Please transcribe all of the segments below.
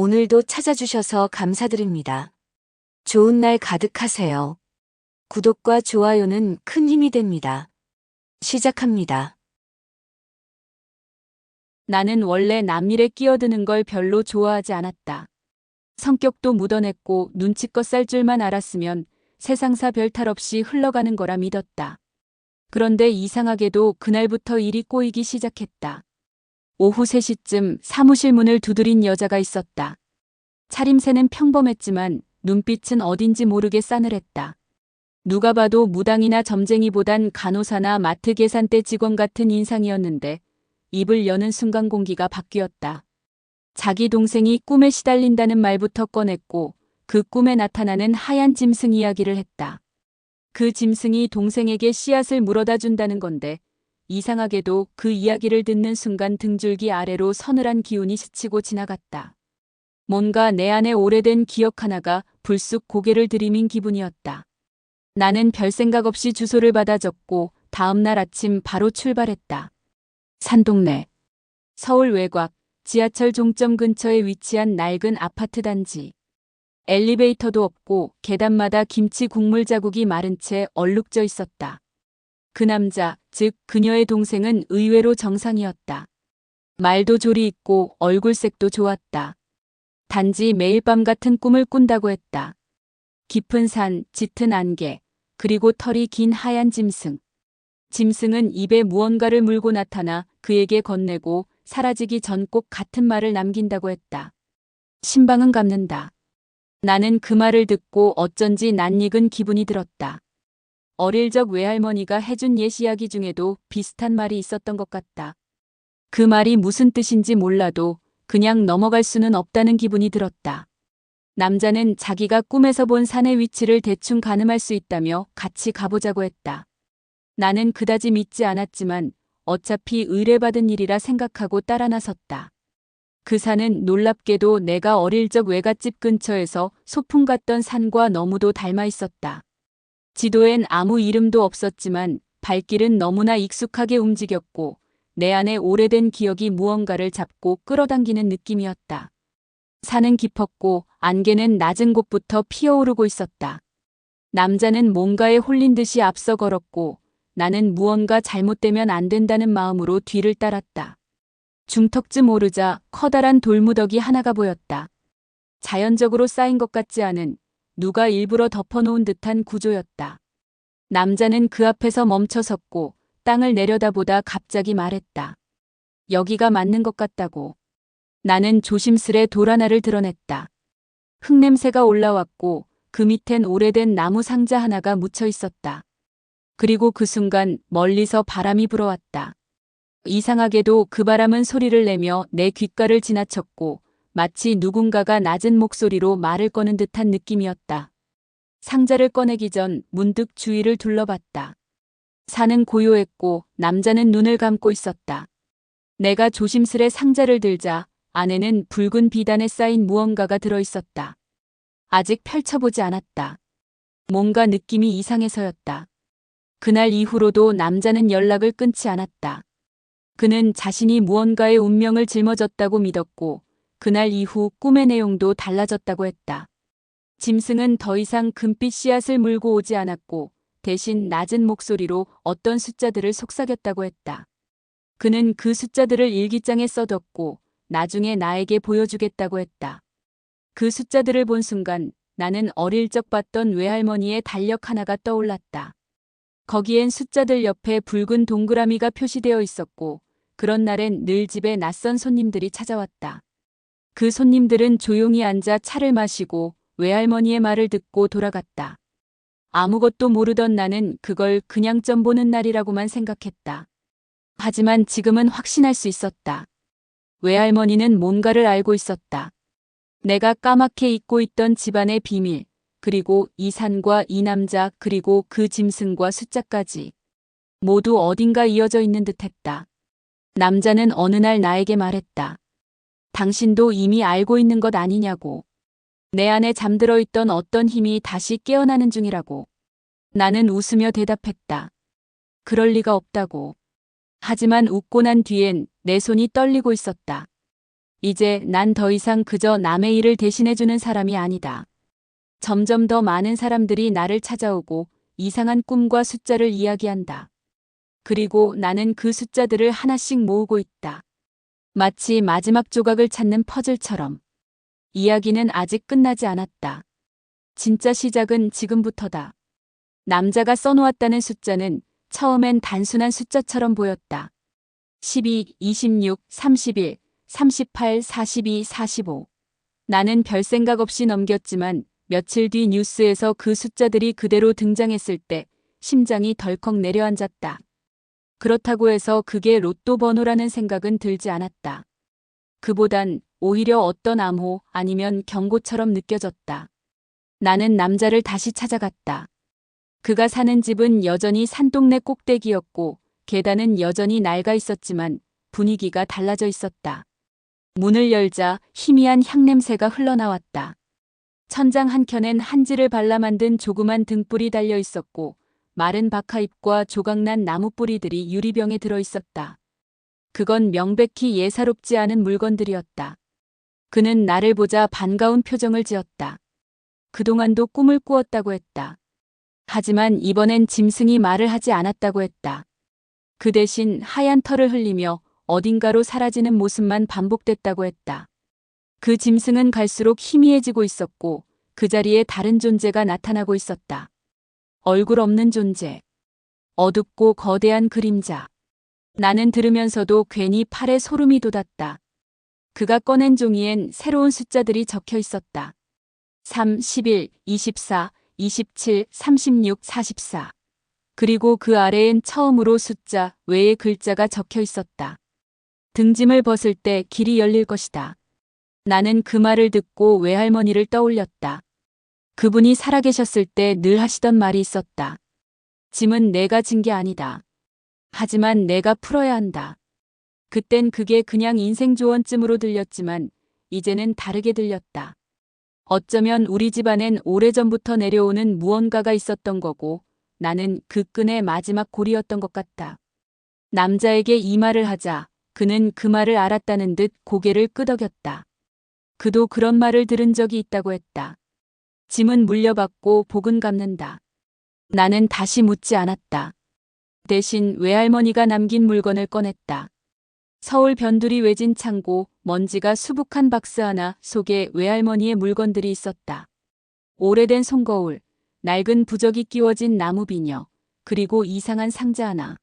오늘도 찾아주셔서 감사드립니다. 좋은 날 가득하세요. 구독과 좋아요는 큰 힘이 됩니다. 시작합니다. 나는 원래 남일에 끼어드는 걸 별로 좋아하지 않았다. 성격도 묻어냈고 눈치껏 살 줄만 알았으면 세상사 별 탈 없이 흘러가는 거라 믿었다. 그런데 이상하게도 그날부터 일이 꼬이기 시작했다. 오후 3시쯤 사무실 문을 두드린 여자가 있었다. 차림새는 평범했지만 눈빛은 어딘지 모르게 싸늘했다. 누가 봐도 무당이나 점쟁이보단 간호사나 마트 계산대 직원 같은 인상이었는데 입을 여는 순간 공기가 바뀌었다. 자기 동생이 꿈에 시달린다는 말부터 꺼냈고 그 꿈에 나타나는 하얀 짐승 이야기를 했다. 그 짐승이 동생에게 씨앗을 물어다 준다는 건데 이상하게도 그 이야기를 듣는 순간 등줄기 아래로 서늘한 기운이 스치고 지나갔다. 뭔가 내 안에 오래된 기억 하나가 불쑥 고개를 들이민 기분이었다. 나는 별 생각 없이 주소를 받아 적고 다음 날 아침 바로 출발했다. 산동네. 서울 외곽, 지하철 종점 근처에 위치한 낡은 아파트 단지. 엘리베이터도 없고 계단마다 김치 국물 자국이 마른 채 얼룩져 있었다. 그 남자, 즉 그녀의 동생은 의외로 정상이었다. 말도 조리 있고 얼굴색도 좋았다. 단지 매일 밤 같은 꿈을 꾼다고 했다. 깊은 산, 짙은 안개, 그리고 털이 긴 하얀 짐승. 짐승은 입에 무언가를 물고 나타나 그에게 건네고 사라지기 전 꼭 같은 말을 남긴다고 했다. 신방은 갚는다. 나는 그 말을 듣고 어쩐지 낯익은 기분이 들었다. 어릴 적 외할머니가 해준 옛 이야기 중에도 비슷한 말이 있었던 것 같다. 그 말이 무슨 뜻인지 몰라도 그냥 넘어갈 수는 없다는 기분이 들었다. 남자는 자기가 꿈에서 본 산의 위치를 대충 가늠할 수 있다며 같이 가보자고 했다. 나는 그다지 믿지 않았지만 어차피 의뢰받은 일이라 생각하고 따라 나섰다. 그 산은 놀랍게도 내가 어릴 적 외갓집 근처에서 소풍 갔던 산과 너무도 닮아 있었다. 지도엔 아무 이름도 없었지만 발길은 너무나 익숙하게 움직였고 내 안에 오래된 기억이 무언가를 잡고 끌어당기는 느낌이었다. 산은 깊었고 안개는 낮은 곳부터 피어오르고 있었다. 남자는 뭔가에 홀린 듯이 앞서 걸었고 나는 무언가 잘못되면 안 된다는 마음으로 뒤를 따랐다. 중턱쯤 오르자 커다란 돌무더기 하나가 보였다. 자연적으로 쌓인 것 같지 않은 누가 일부러 덮어놓은 듯한 구조였다. 남자는 그 앞에서 멈춰 섰고 땅을 내려다보다 갑자기 말했다. 여기가 맞는 것 같다고. 나는 조심스레 돌 하나를 드러냈다. 흙냄새가 올라왔고 그 밑엔 오래된 나무 상자 하나가 묻혀 있었다. 그리고 그 순간 멀리서 바람이 불어왔다. 이상하게도 그 바람은 소리를 내며 내 귓가를 지나쳤고 마치 누군가가 낮은 목소리로 말을 거는 듯한 느낌이었다. 상자를 꺼내기 전 문득 주위를 둘러봤다. 산은 고요했고 남자는 눈을 감고 있었다. 내가 조심스레 상자를 들자 안에는 붉은 비단에 쌓인 무언가가 들어있었다. 아직 펼쳐보지 않았다. 뭔가 느낌이 이상해서였다. 그날 이후로도 남자는 연락을 끊지 않았다. 그는 자신이 무언가의 운명을 짊어졌다고 믿었고 그날 이후 꿈의 내용도 달라졌다고 했다. 짐승은 더 이상 금빛 씨앗을 물고 오지 않았고 대신 낮은 목소리로 어떤 숫자들을 속삭였다고 했다. 그는 그 숫자들을 일기장에 써뒀고 나중에 나에게 보여주겠다고 했다. 그 숫자들을 본 순간 나는 어릴 적 봤던 외할머니의 달력 하나가 떠올랐다. 거기엔 숫자들 옆에 붉은 동그라미가 표시되어 있었고 그런 날엔 늘 집에 낯선 손님들이 찾아왔다. 그 손님들은 조용히 앉아 차를 마시고 외할머니의 말을 듣고 돌아갔다. 아무것도 모르던 나는 그걸 그냥 점 보는 날이라고만 생각했다. 하지만 지금은 확신할 수 있었다. 외할머니는 뭔가를 알고 있었다. 내가 까맣게 잊고 있던 집안의 비밀, 그리고 이 산과 이 남자, 그리고 그 짐승과 숫자까지 모두 어딘가 이어져 있는 듯했다. 남자는 어느 날 나에게 말했다. 당신도 이미 알고 있는 것 아니냐고. 내 안에 잠들어 있던 어떤 힘이 다시 깨어나는 중이라고. 나는 웃으며 대답했다. 그럴 리가 없다고. 하지만 웃고 난 뒤엔 내 손이 떨리고 있었다. 이제 난 더 이상 그저 남의 일을 대신해주는 사람이 아니다. 점점 더 많은 사람들이 나를 찾아오고 이상한 꿈과 숫자를 이야기한다. 그리고 나는 그 숫자들을 하나씩 모으고 있다. 마치 마지막 조각을 찾는 퍼즐처럼. 이야기는 아직 끝나지 않았다. 진짜 시작은 지금부터다. 남자가 써놓았다는 숫자는 처음엔 단순한 숫자처럼 보였다. 12, 26, 31, 38, 42, 45. 나는 별 생각 없이 넘겼지만 며칠 뒤 뉴스에서 그 숫자들이 그대로 등장했을 때 심장이 덜컥 내려앉았다. 그렇다고 해서 그게 로또 번호라는 생각은 들지 않았다. 그보단 오히려 어떤 암호 아니면 경고처럼 느껴졌다. 나는 남자를 다시 찾아갔다. 그가 사는 집은 여전히 산동네 꼭대기였고 계단은 여전히 낡아 있었지만 분위기가 달라져 있었다. 문을 열자 희미한 향냄새가 흘러나왔다. 천장 한켠엔 한지를 발라 만든 조그만 등불이 달려 있었고 마른 박하잎과 조각난 나무 뿌리들이 유리병에 들어 있었다. 그건 명백히 예사롭지 않은 물건들이었다. 그는 나를 보자 반가운 표정을 지었다. 그동안도 꿈을 꾸었다고 했다. 하지만 이번엔 짐승이 말을 하지 않았다고 했다. 그 대신 하얀 털을 흘리며 어딘가로 사라지는 모습만 반복됐다고 했다. 그 짐승은 갈수록 희미해지고 있었고 그 자리에 다른 존재가 나타나고 있었다. 얼굴 없는 존재. 어둡고 거대한 그림자. 나는 들으면서도 괜히 팔에 소름이 돋았다. 그가 꺼낸 종이엔 새로운 숫자들이 적혀 있었다. 3, 11, 24, 27, 36, 44. 그리고 그 아래엔 처음으로 숫자 외의 글자가 적혀 있었다. 등짐을 벗을 때 길이 열릴 것이다. 나는 그 말을 듣고 외할머니를 떠올렸다. 그분이 살아계셨을 때 늘 하시던 말이 있었다. 짐은 내가 진 게 아니다. 하지만 내가 풀어야 한다. 그땐 그게 그냥 인생 조언쯤으로 들렸지만 이제는 다르게 들렸다. 어쩌면 우리 집안엔 오래전부터 내려오는 무언가가 있었던 거고 나는 그 끈의 마지막 고리였던 것 같다. 남자에게 이 말을 하자 그는 그 말을 알았다는 듯 고개를 끄덕였다. 그도 그런 말을 들은 적이 있다고 했다. 짐은 물려받고 복은 갚는다. 나는 다시 묻지 않았다. 대신 외할머니가 남긴 물건을 꺼냈다. 서울 변두리 외진 창고, 먼지가 수북한 박스 하나 속에 외할머니의 물건들이 있었다. 오래된 손거울, 낡은 부적이 끼워진 나무 비녀, 그리고 이상한 상자 하나.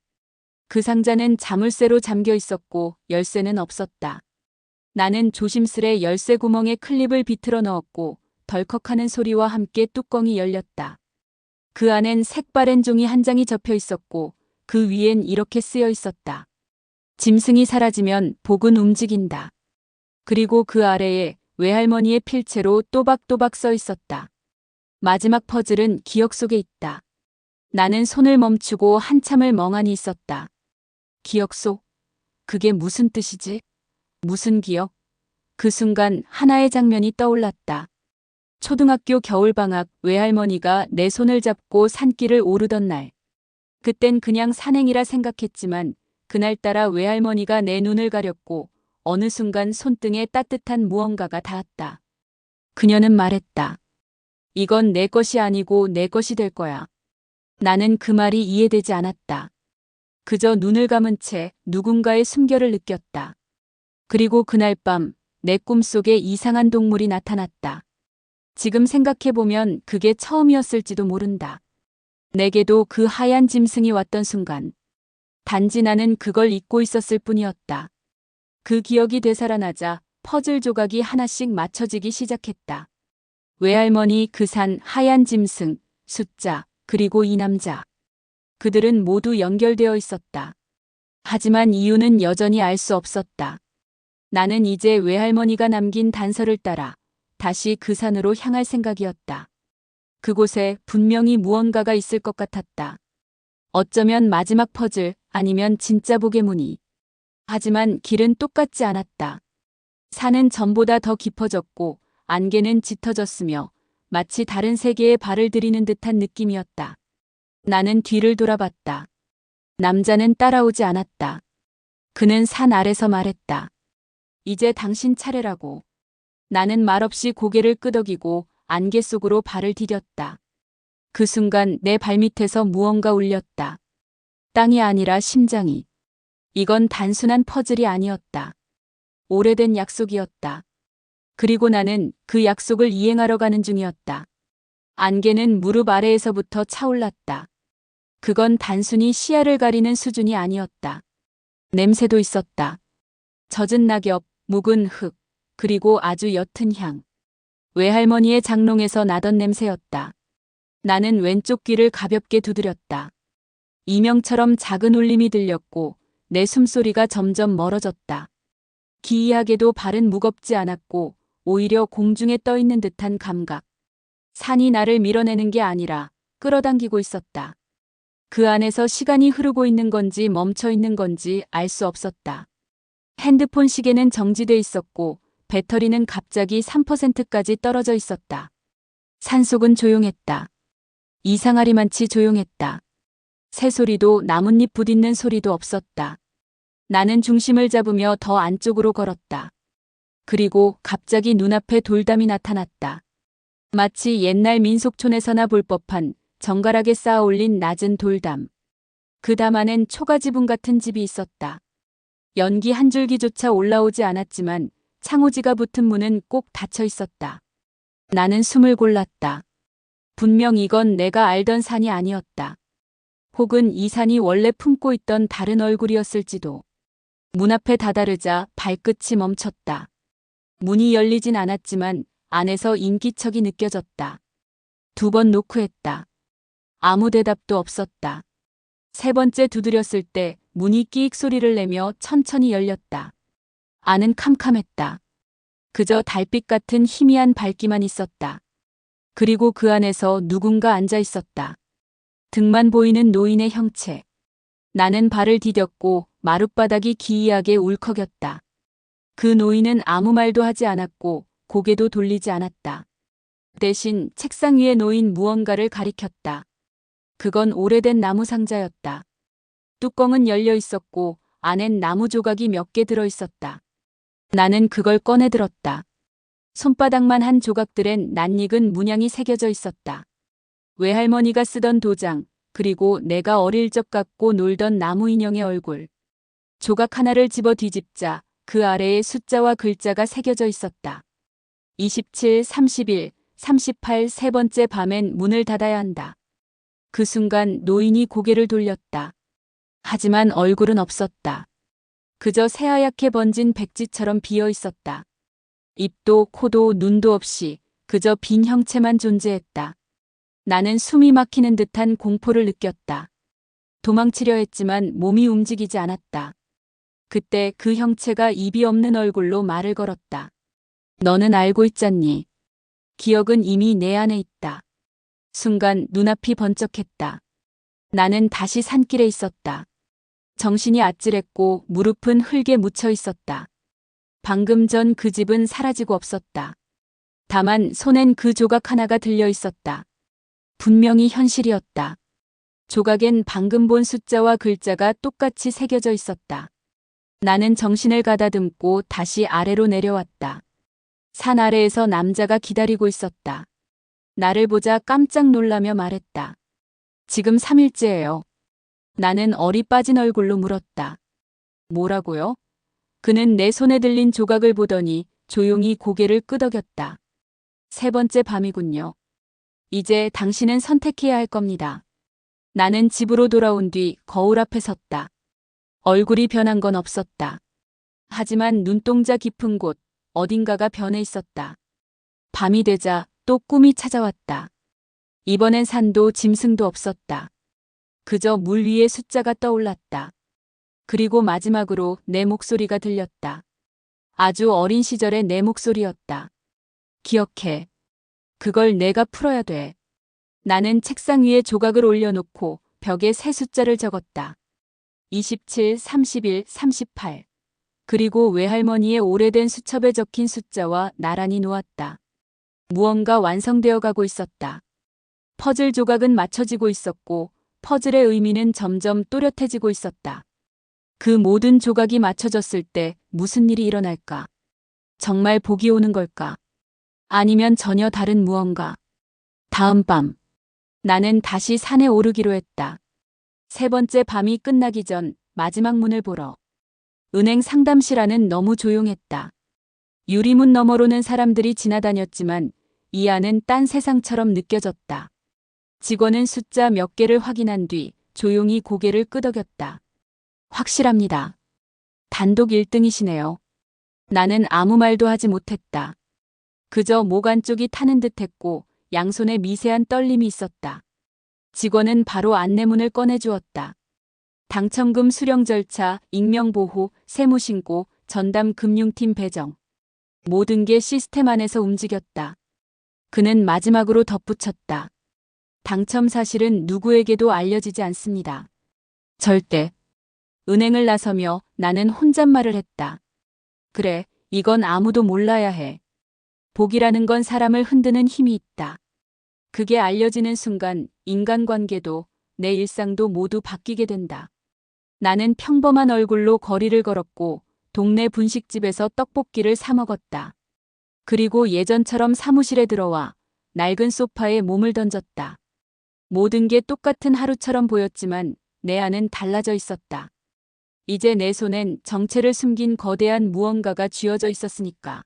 그 상자는 자물쇠로 잠겨 있었고 열쇠는 없었다. 나는 조심스레 열쇠 구멍에 클립을 비틀어 넣었고 덜컥하는 소리와 함께 뚜껑이 열렸다. 그 안엔 색바랜 종이 한 장이 접혀 있었고 그 위엔 이렇게 쓰여 있었다. 짐승이 사라지면 복은 움직인다. 그리고 그 아래에 외할머니의 필체로 또박또박 써 있었다. 마지막 퍼즐은 기억 속에 있다. 나는 손을 멈추고 한참을 멍하니 있었다. 기억 속? 그게 무슨 뜻이지? 무슨 기억? 그 순간 하나의 장면이 떠올랐다. 초등학교 겨울방학 외할머니가 내 손을 잡고 산길을 오르던 날. 그땐 그냥 산행이라 생각했지만 그날따라 외할머니가 내 눈을 가렸고 어느 순간 손등에 따뜻한 무언가가 닿았다. 그녀는 말했다. 이건 내 것이 아니고 내 것이 될 거야. 나는 그 말이 이해되지 않았다. 그저 눈을 감은 채 누군가의 숨결을 느꼈다. 그리고 그날 밤 내 꿈속에 이상한 동물이 나타났다. 지금 생각해보면 그게 처음이었을지도 모른다. 내게도 그 하얀 짐승이 왔던 순간. 단지 나는 그걸 잊고 있었을 뿐이었다. 그 기억이 되살아나자 퍼즐 조각이 하나씩 맞춰지기 시작했다. 외할머니, 그 산, 하얀 짐승, 숫자, 그리고 이 남자. 그들은 모두 연결되어 있었다. 하지만 이유는 여전히 알 수 없었다. 나는 이제 외할머니가 남긴 단서를 따라 다시 그 산으로 향할 생각이었다. 그곳에 분명히 무언가가 있을 것 같았다. 어쩌면 마지막 퍼즐 아니면 진짜 복의 무늬. 하지만 길은 똑같지 않았다. 산은 전보다 더 깊어졌고 안개는 짙어졌으며 마치 다른 세계에 발을 들이는 듯한 느낌이었다. 나는 뒤를 돌아봤다. 남자는 따라오지 않았다. 그는 산 아래서 말했다. 이제 당신 차례라고. 나는 말없이 고개를 끄덕이고 안개 속으로 발을 디뎠다. 그 순간 내 발밑에서 무언가 울렸다. 땅이 아니라 심장이. 이건 단순한 퍼즐이 아니었다. 오래된 약속이었다. 그리고 나는 그 약속을 이행하러 가는 중이었다. 안개는 무릎 아래에서부터 차올랐다. 그건 단순히 시야를 가리는 수준이 아니었다. 냄새도 있었다. 젖은 낙엽, 묵은 흙, 그리고 아주 옅은 향. 외할머니의 장롱에서 나던 냄새였다. 나는 왼쪽 귀를 가볍게 두드렸다. 이명처럼 작은 울림이 들렸고 내 숨소리가 점점 멀어졌다. 기이하게도 발은 무겁지 않았고 오히려 공중에 떠 있는 듯한 감각. 산이 나를 밀어내는 게 아니라 끌어당기고 있었다. 그 안에서 시간이 흐르고 있는 건지 멈춰 있는 건지 알 수 없었다. 핸드폰 시계는 정지돼 있었고 배터리는 갑자기 3%까지 떨어져 있었다. 산속은 조용했다. 이상하리만치 조용했다. 새소리도 나뭇잎 부딪는 소리도 없었다. 나는 중심을 잡으며 더 안쪽으로 걸었다. 그리고 갑자기 눈앞에 돌담이 나타났다. 마치 옛날 민속촌에서나 볼 법한 정갈하게 쌓아 올린 낮은 돌담. 그 담 안엔 초가지붕 같은 집이 있었다. 연기 한 줄기조차 올라오지 않았지만 창호지가 붙은 문은 꼭 닫혀 있었다. 나는 숨을 골랐다. 분명 이건 내가 알던 산이 아니었다. 혹은 이 산이 원래 품고 있던 다른 얼굴이었을지도. 문 앞에 다다르자 발끝이 멈췄다. 문이 열리진 않았지만 안에서 인기척이 느껴졌다. 2번 노크했다. 아무 대답도 없었다. 3번째 두드렸을 때 문이 끼익 소리를 내며 천천히 열렸다. 안은 캄캄했다. 그저 달빛 같은 희미한 밝기만 있었다. 그리고 그 안에서 누군가 앉아 있었다. 등만 보이는 노인의 형체. 나는 발을 디뎠고 마룻바닥이 기이하게 울컥였다. 그 노인은 아무 말도 하지 않았고 고개도 돌리지 않았다. 대신 책상 위에 놓인 무언가를 가리켰다. 그건 오래된 나무 상자였다. 뚜껑은 열려 있었고 안엔 나무 조각이 몇 개 들어 있었다. 나는 그걸 꺼내 들었다. 손바닥만 한 조각들엔 낯익은 문양이 새겨져 있었다. 외할머니가 쓰던 도장, 그리고 내가 어릴 적 갖고 놀던 나무 인형의 얼굴. 조각 하나를 집어 뒤집자 그 아래에 숫자와 글자가 새겨져 있었다. 27, 31, 38 세 번째 밤엔 문을 닫아야 한다. 그 순간 노인이 고개를 돌렸다. 하지만 얼굴은 없었다. 그저 새하얗게 번진 백지처럼 비어 있었다. 입도 코도 눈도 없이 그저 빈 형체만 존재했다. 나는 숨이 막히는 듯한 공포를 느꼈다. 도망치려 했지만 몸이 움직이지 않았다. 그때 그 형체가 입이 없는 얼굴로 말을 걸었다. 너는 알고 있잖니. 기억은 이미 내 안에 있다. 순간 눈앞이 번쩍했다. 나는 다시 산길에 있었다. 정신이 아찔했고 무릎은 흙에 묻혀 있었다. 방금 전 그 집은 사라지고 없었다. 다만 손엔 그 조각 하나가 들려 있었다. 분명히 현실이었다. 조각엔 방금 본 숫자와 글자가 똑같이 새겨져 있었다. 나는 정신을 가다듬고 다시 아래로 내려왔다. 산 아래에서 남자가 기다리고 있었다. 나를 보자 깜짝 놀라며 말했다. 지금 3일째예요. 나는 얼이 빠진 얼굴로 물었다. 뭐라고요? 그는 내 손에 들린 조각을 보더니 조용히 고개를 끄덕였다. 3번째 밤이군요. 이제 당신은 선택해야 할 겁니다. 나는 집으로 돌아온 뒤 거울 앞에 섰다. 얼굴이 변한 건 없었다. 하지만 눈동자 깊은 곳 어딘가가 변해 있었다. 밤이 되자 또 꿈이 찾아왔다. 이번엔 산도 짐승도 없었다. 그저 물 위에 숫자가 떠올랐다. 그리고 마지막으로 내 목소리가 들렸다. 아주 어린 시절의 내 목소리였다. 기억해. 그걸 내가 풀어야 돼. 나는 책상 위에 조각을 올려놓고 벽에 새 숫자를 적었다. 27, 31, 38. 그리고 외할머니의 오래된 수첩에 적힌 숫자와 나란히 놓았다. 무언가 완성되어 가고 있었다. 퍼즐 조각은 맞춰지고 있었고 퍼즐의 의미는 점점 또렷해지고 있었다. 그 모든 조각이 맞춰졌을 때 무슨 일이 일어날까? 정말 복이 오는 걸까? 아니면 전혀 다른 무언가? 다음 밤, 나는 다시 산에 오르기로 했다. 세 번째 밤이 끝나기 전 마지막 문을 보러. 은행 상담실 안은 너무 조용했다. 유리문 너머로는 사람들이 지나다녔지만 이 안은 딴 세상처럼 느껴졌다. 직원은 숫자 몇 개를 확인한 뒤 조용히 고개를 끄덕였다. 확실합니다. 단독 1등이시네요. 나는 아무 말도 하지 못했다. 그저 목 안쪽이 타는 듯했고 양손에 미세한 떨림이 있었다. 직원은 바로 안내문을 꺼내주었다. 당첨금 수령 절차, 익명보호, 세무신고, 전담 금융팀 배정. 모든 게 시스템 안에서 움직였다. 그는 마지막으로 덧붙였다. 당첨 사실은 누구에게도 알려지지 않습니다. 절대. 은행을 나서며 나는 혼잣말을 했다. 그래, 이건 아무도 몰라야 해. 복이라는 건 사람을 흔드는 힘이 있다. 그게 알려지는 순간 인간관계도 내 일상도 모두 바뀌게 된다. 나는 평범한 얼굴로 거리를 걸었고 동네 분식집에서 떡볶이를 사 먹었다. 그리고 예전처럼 사무실에 들어와 낡은 소파에 몸을 던졌다. 모든 게 똑같은 하루처럼 보였지만 내 안은 달라져 있었다. 이제 내 손엔 정체를 숨긴 거대한 무언가가 쥐어져 있었으니까.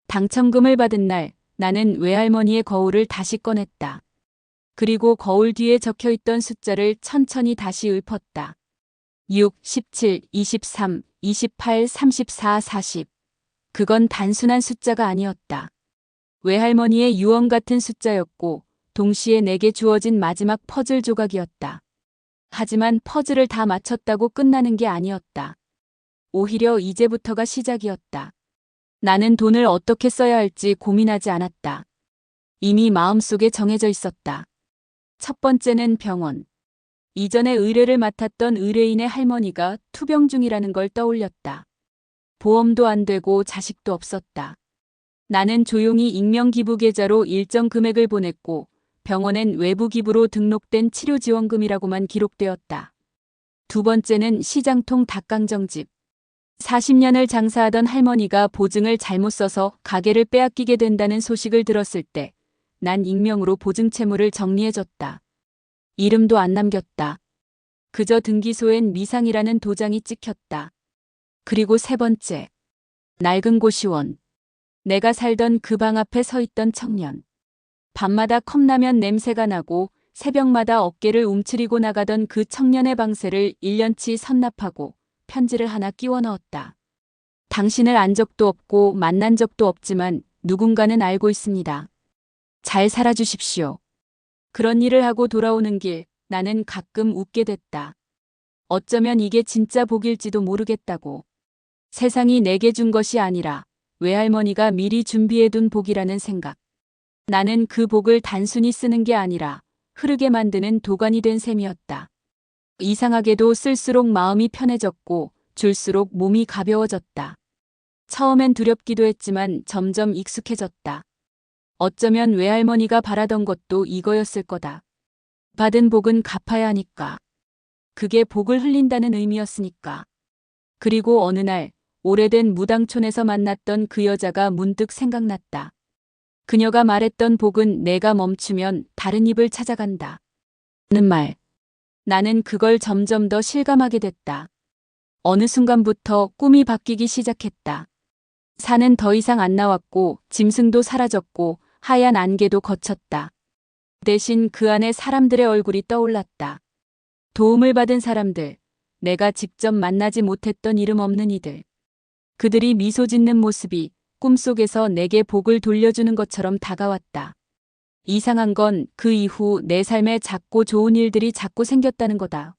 당첨금을 받은 날 나는 외할머니의 거울을 다시 꺼냈다. 그리고 거울 뒤에 적혀있던 숫자를 천천히 다시 읊었다. 6, 17, 23, 28, 34, 40. 그건 단순한 숫자가 아니었다. 외할머니의 유언 같은 숫자였고 동시에 내게 주어진 마지막 퍼즐 조각이었다. 하지만 퍼즐을 다 맞췄다고 끝나는 게 아니었다. 오히려 이제부터가 시작이었다. 나는 돈을 어떻게 써야 할지 고민하지 않았다. 이미 마음속에 정해져 있었다. 첫 번째는 병원. 이전에 의뢰를 맡았던 의뢰인의 할머니가 투병 중이라는 걸 떠올렸다. 보험도 안 되고 자식도 없었다. 나는 조용히 익명기부 계좌로 일정 금액을 보냈고 병원엔 외부 기부로 등록된 치료지원금이라고만 기록되었다. 두 번째는 시장통 닭강정집. 40년을 장사하던 할머니가 보증을 잘못 써서 가게를 빼앗기게 된다는 소식을 들었을 때 난 익명으로 보증채무를 정리해줬다. 이름도 안 남겼다. 그저 등기소엔 미상이라는 도장이 찍혔다. 그리고 세 번째. 낡은 고시원. 내가 살던 그 방 앞에 서 있던 청년. 밤마다 컵라면 냄새가 나고 새벽마다 어깨를 움츠리고 나가던 그 청년의 방세를 1년치 선납하고 편지를 하나 끼워 넣었다. 당신을 안 적도 없고 만난 적도 없지만 누군가는 알고 있습니다. 잘 살아주십시오. 그런 일을 하고 돌아오는 길 나는 가끔 웃게 됐다. 어쩌면 이게 진짜 복일지도 모르겠다고. 세상이 내게 준 것이 아니라 외할머니가 미리 준비해둔 복이라는 생각. 나는 그 복을 단순히 쓰는 게 아니라 흐르게 만드는 도관이 된 셈이었다. 이상하게도 쓸수록 마음이 편해졌고 줄수록 몸이 가벼워졌다. 처음엔 두렵기도 했지만 점점 익숙해졌다. 어쩌면 외할머니가 바라던 것도 이거였을 거다. 받은 복은 갚아야 하니까. 그게 복을 흘린다는 의미였으니까. 그리고 어느 날 오래된 무당촌에서 만났던 그 여자가 문득 생각났다. 그녀가 말했던 복은 내가 멈추면 다른 입을 찾아간다. 는 말. 나는 그걸 점점 더 실감하게 됐다. 어느 순간부터 꿈이 바뀌기 시작했다. 산은 더 이상 안 나왔고 짐승도 사라졌고 하얀 안개도 걷혔다. 대신 그 안에 사람들의 얼굴이 떠올랐다. 도움을 받은 사람들, 내가 직접 만나지 못했던 이름 없는 이들. 그들이 미소 짓는 모습이 꿈속에서 내게 복을 돌려주는 것처럼 다가왔다. 이상한 건 그 이후 내 삶에 작고 좋은 일들이 자꾸 생겼다는 거다.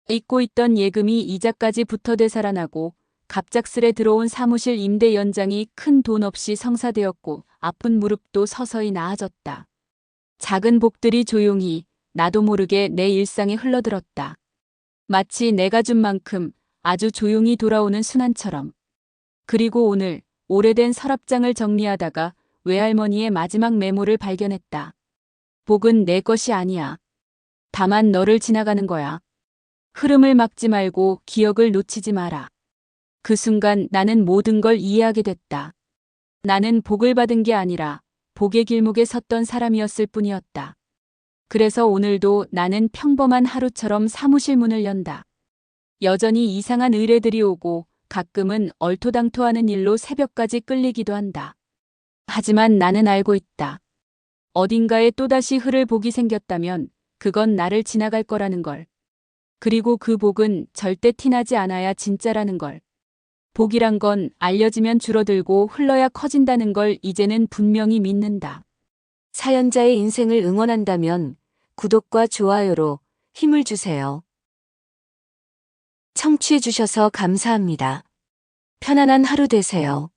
잊고 있던 예금이 이자까지 붙어 되살아나고 갑작스레 들어온 사무실 임대 연장이 큰 돈 없이 성사되었고 아픈 무릎도 서서히 나아졌다. 작은 복들이 조용히 나도 모르게 내 일상에 흘러들었다. 마치 내가 준 만큼 아주 조용히 돌아오는 순환처럼. 그리고 오늘 오래된 서랍장을 정리하다가 외할머니의 마지막 메모를 발견했다. 복은 내 것이 아니야. 다만 너를 지나가는 거야. 흐름을 막지 말고 기억을 놓치지 마라. 그 순간 나는 모든 걸 이해하게 됐다. 나는 복을 받은 게 아니라 복의 길목에 섰던 사람이었을 뿐이었다. 그래서 오늘도 나는 평범한 하루처럼 사무실 문을 연다. 여전히 이상한 의뢰들이 오고 가끔은 얼토당토하는 일로 새벽까지 끌리기도 한다. 하지만 나는 알고 있다. 어딘가에 또다시 흐를 복이 생겼다면 그건 나를 지나갈 거라는 걸. 그리고 그 복은 절대 티나지 않아야 진짜라는 걸. 복이란 건 알려지면 줄어들고 흘러야 커진다는 걸 이제는 분명히 믿는다. 사연자의 인생을 응원한다면 구독과 좋아요로 힘을 주세요. 청취해주셔서 감사합니다. 편안한 하루 되세요.